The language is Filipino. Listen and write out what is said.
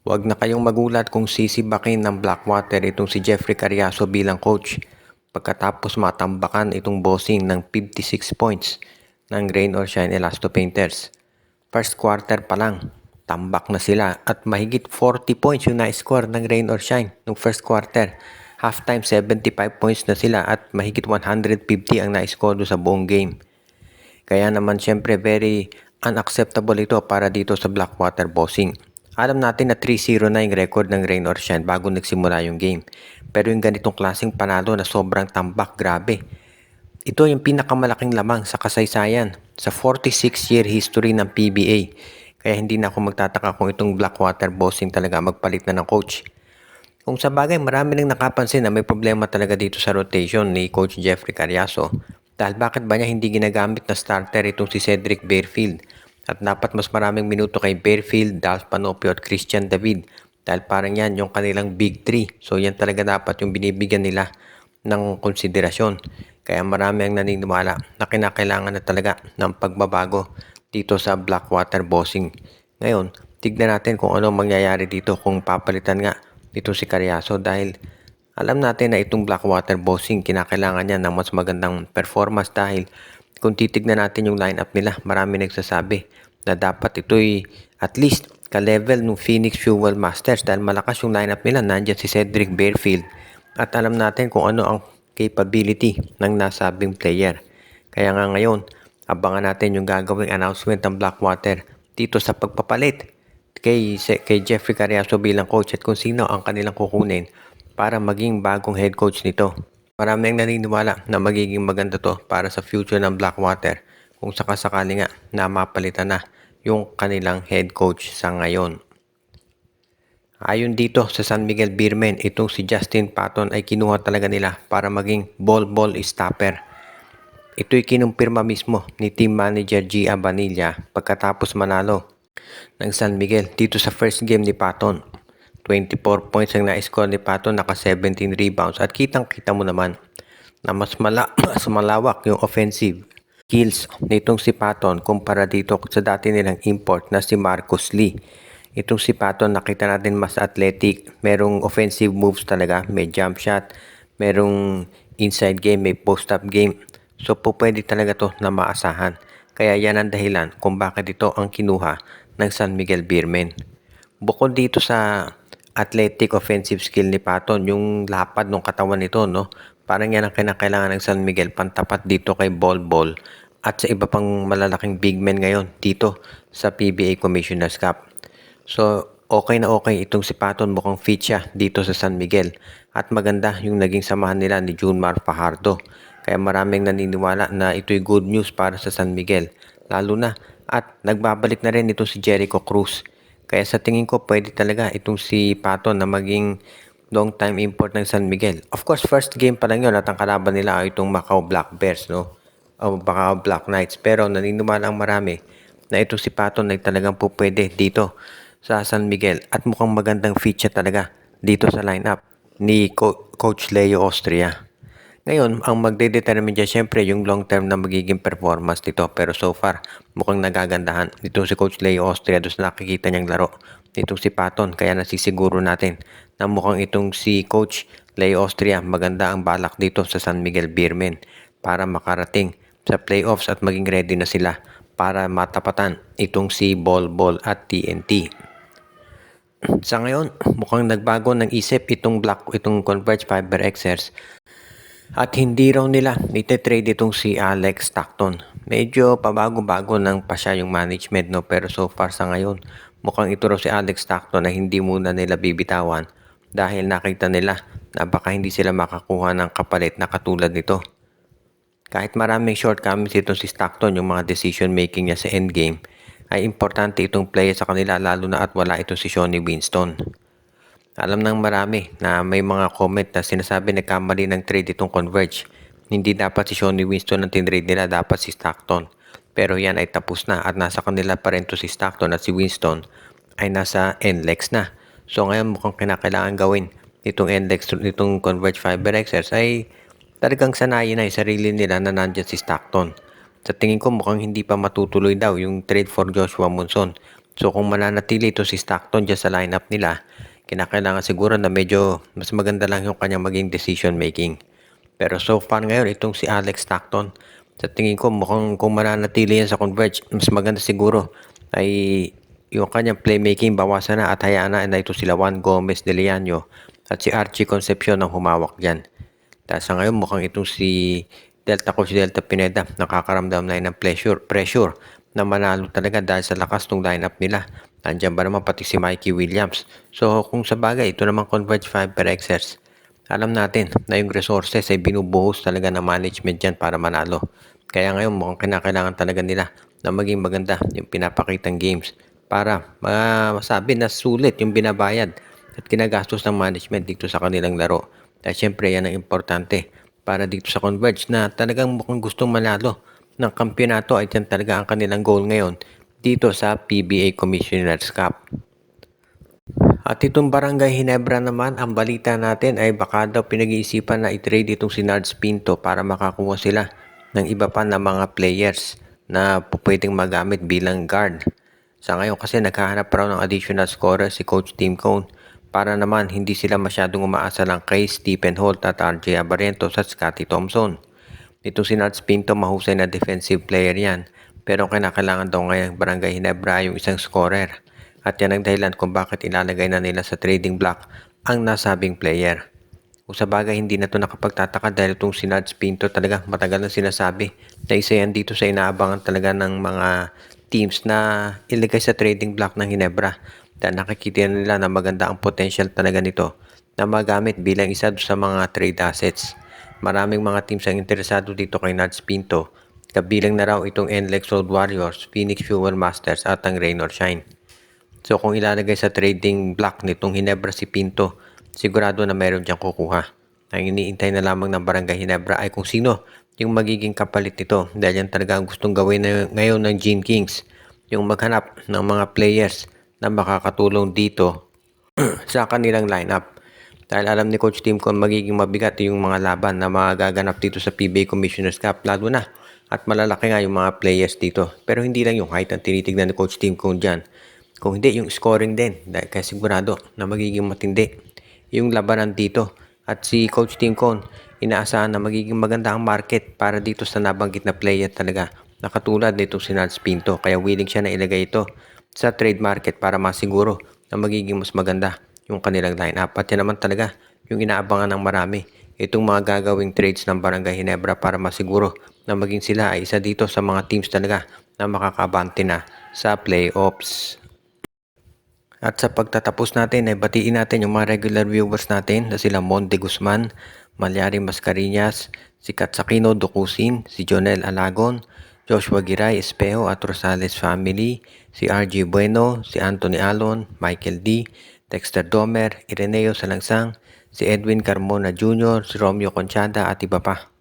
Huwag na kayong magulat kung sisibakin ng Blackwater itong si Jeffrey Cariaso bilang coach pagkatapos matambakan itong bossing ng 56 points ng Rain or Shine Elasto Painters. First quarter pa lang, tambak na sila at mahigit 40 points yung na-score ng Rain or Shine nung first quarter. Halftime 75 points na sila at mahigit 150 ang na-score sa buong game. Kaya naman syempre very unacceptable ito para dito sa Blackwater bossing. Alam natin na 3-0 na yung record ng Rain or Shine bago nagsimula yung game. Pero yung ganitong klaseng panalo na sobrang tambak, grabe. Ito yung pinakamalaking lamang sa kasaysayan sa 46-year history ng PBA. Kaya hindi na ako magtataka kung itong Blackwater bossing talaga magpalit na ng coach. Kung sa bagay, marami nang nakapansin na may problema talaga dito sa rotation ni Coach Jeffrey Cariaso. Dahil bakit ba niya hindi ginagamit na starter itong si Cedric Barefield? At dapat mas maraming minuto kay Barefield, Dalf Panopio at Christian David. Dahil parang yan yung kanilang big three. So yan talaga dapat yung binibigyan nila ng konsiderasyon. Kaya marami ang naniniwala na kinakailangan na talaga ng pagbabago dito sa Blackwater bossing. Ngayon, tignan natin kung ano mangyayari dito kung papalitan nga dito si Cariaso dahil alam natin na itong Blackwater bossing kinakailangan niya ng mas magandang performance dahil kung titignan natin yung lineup nila, marami nagsasabi na dapat ito'y at least ka-level ng Phoenix Fuel Masters dahil malakas yung lineup nila. Nandiyan si Cedric Barefield at alam natin kung ano ang capability ng nasabing player. Kaya nga ngayon, abangan natin yung gagawing announcement ng Blackwater dito sa pagpapalit kay Jeffrey Cariaso bilang coach at kung sino ang kanilang kukunin para maging bagong head coach nito. Marami ang naniniwala na magiging maganda to para sa future ng Blackwater kung sakasakali nga na mapalitan na yung kanilang head coach sa ngayon. Ayon dito sa San Miguel Beermen, itong si Justin Patton ay kinuha talaga nila para maging ball stopper. Ito'y kinumpirma mismo ni team manager Gia Vanilla pagkatapos manalo ng San Miguel dito sa first game ni Patton. 24 points ang na-score ni Patton, naka 17 rebounds at kitang-kita mo naman na mas malawak yung offensive skills nitong si Patton kumpara dito sa dati nilang import na si Marcus Lee. Itong si Patton nakita natin mas athletic, merong offensive moves talaga, may jump shot, merong inside game, may post-up game. So pwede talaga to na maasahan. Kaya yan ang dahilan kung bakit ito ang kinuha ng San Miguel Beermen. Bukod dito sa athletic offensive skill ni Patton, yung lapad ng katawan nito, no? Parang yan ang kinakailangan ng San Miguel pantapat dito kay Bol at sa iba pang malalaking big men ngayon dito sa PBA Commissioner's Cup. So, okay na okay itong si Patton, mukhang fit siya dito sa San Miguel at maganda yung naging samahan nila ni Junmar Fajardo. Kaya maraming naniniwala na ito'y good news para sa San Miguel. Lalo na at nagbabalik na rin ito si Jericho Cruz. Kaya sa tingin ko pwede talaga itong si Patton na maging long time import ng San Miguel. Of course, first game pa lang yun at ang kalaban nila ay itong Macau Black Bears, no? O baka Black Knights. Pero naniniwala ang marami na itong si Patton ay talagang pwede dito sa San Miguel at mukhang magandang fit siya talaga dito sa lineup ni Coach Leo Austria. Ngayon, ang magdedetermine dyan syempre yung long term na magiging performance nito. Pero so far, mukhang nagagandahan. Dito si Coach Leo Austria, doon sa nakikita niyang laro. Itong si Patton, kaya nasisiguro natin na mukhang itong si Coach Leo Austria, maganda ang balak dito sa San Miguel Beermen para makarating sa playoffs at maging ready na sila para matapatan itong si Bol at TNT. Sa ngayon, mukhang nagbago ng isip itong Converge Fiber Xers. At hindi raw nila ite-trade itong si Alex Stockton. Medyo pabago-bago ng pa siya yung management, no? Pero so far sa ngayon, mukhang ito raw si Alex Stockton na hindi muna nila bibitawan dahil nakita nila na baka hindi sila makakuha ng kapalit na katulad nito. Kahit maraming shortcomings itong si Stockton, yung mga decision making niya sa endgame, ay importante itong player sa kanila lalo na at wala itong si Shawnee Winston. Alam ng marami na may mga comment na sinasabi nagkamali ng trade itong Converge. Hindi dapat si Shawnee Winston ang tinrade nila, dapat si Stockton. Pero yan ay tapos na at nasa kanila pa rin to si Stockton at si Winston ay nasa NLEX na. So ngayon mukhang kinakailangan gawin itong NLEX, itong Converge Fiber Xers ay talagang sanayin na yung sarili nila na nandyan si Stockton. Sa tingin ko mukhang hindi pa matutuloy daw yung trade for Joshua Monson. So kung mananatili ito si Stockton dyan sa lineup nila, kinakailangan siguro na medyo mas maganda lang yung kanyang maging decision making. Pero so far ngayon, itong si Alex Stockton, sa tingin ko mukhang kung mananatili yan sa Converge, mas maganda siguro ay yung kanyang playmaking bawasan na at hayaan na ito sila Juan Gomez de Leaño at si Archie Concepcion ang humawak dyan. Dahil sa ngayon mukhang itong si Coach Delta Pineda nakakaramdam na ng pressure na manalo talaga dahil sa lakas ng lineup nila. Nandiyan ba naman pati si Mikey Williams. So kung sa bagay, ito naman Converge 5 per Xers. Alam natin na yung resources ay binubuhos talaga ng management dyan para manalo. Kaya ngayon mukhang kinakailangan talaga nila na maging maganda yung pinapakitang games para masabi na sulit yung binabayad at kinagastos ng management dito sa kanilang laro. At syempre yan ang importante para dito sa Converge na talagang mukhang gustong manalo ng kampyonato ay yan talaga ang kanilang goal ngayon dito sa PBA Commissioner's Cup. At itong Barangay Ginebra naman, ang balita natin ay baka daw pinag-iisipan na i-trade itong si Nards Pinto para makakuha sila ng iba pa na mga players na pwedeng magamit bilang guard. Sa ngayon kasi naghahanap raw ng additional scorer si Coach Tim Cone para naman hindi sila masyadong umaasa lang kay Stephen Holt at RJ Abarrientos at Scotty Thompson. Itong si Nards Pinto mahusay na defensive player yan, pero kinakailangan daw ngayong Barangay Ginebra yung isang scorer. At yan ang dahilan kung bakit ilalagay na nila sa trading block ang nasabing player. Kung sa bagay hindi na ito nakapagtataka dahil itong si Nards Pinto talaga matagal na sinasabi na isa yan dito sa inaabangan talaga ng mga teams na ilagay sa trading block ng Ginebra. Dahil nakikita nila na maganda ang potential talaga nito na magamit bilang isa sa mga trade assets. Maraming mga teams ang interesado dito kay Nards Pinto. Kabilang na raw itong NLEX Road Warriors, Phoenix Fuel Masters at ang Rain or Shine. So kung ilalagay sa trading block nitong Ginebra si Pinto, sigurado na meron diyang kukuha. Ang iniintay na lamang ng Barangay Ginebra ay kung sino yung magiging kapalit nito dahil yan talaga ang gustong gawin na ngayon ng Gene Kings, yung maghanap ng mga players na makakatulong dito sa kanilang lineup. Dahil alam ni Coach Tim kung magiging mabigat yung mga laban na magaganap dito sa PBA Commissioner's Cup, lalo na at malalaki nga yung mga players dito. Pero hindi lang yung height ang tinitignan ni Coach Tim kung dyan. Kung hindi, yung scoring din. Dahil kaya sigurado na magiging matindi yung labanan dito. At si Coach Tim Cone, inaasahan na magiging maganda ang market para dito sa nabanggit na player talaga. Nakatulad nito si Nards Pinto. Kaya willing siya na ilagay ito sa trade market para masiguro na magiging mas maganda yung kanilang lineup. At yan naman talaga yung inaabangan ng marami. Itong mga gagawing trades ng Barangay Ginebra para masiguro na maging sila ay isa dito sa mga teams talaga na makakabante na sa playoffs. At sa pagtatapos natin ay batiin natin yung mga regular viewers natin na sila Monde Guzman, Malyari Mascarillas, si Katsakino Dukusin, si Jonel Alagon, Joshua Giray Espejo at Rosales family, si RG Bueno, si Anthony Alon, Michael D, Dexter Domer, Ireneo Salangsang, si Edwin Carmona Jr., si Romeo Conchada at iba pa.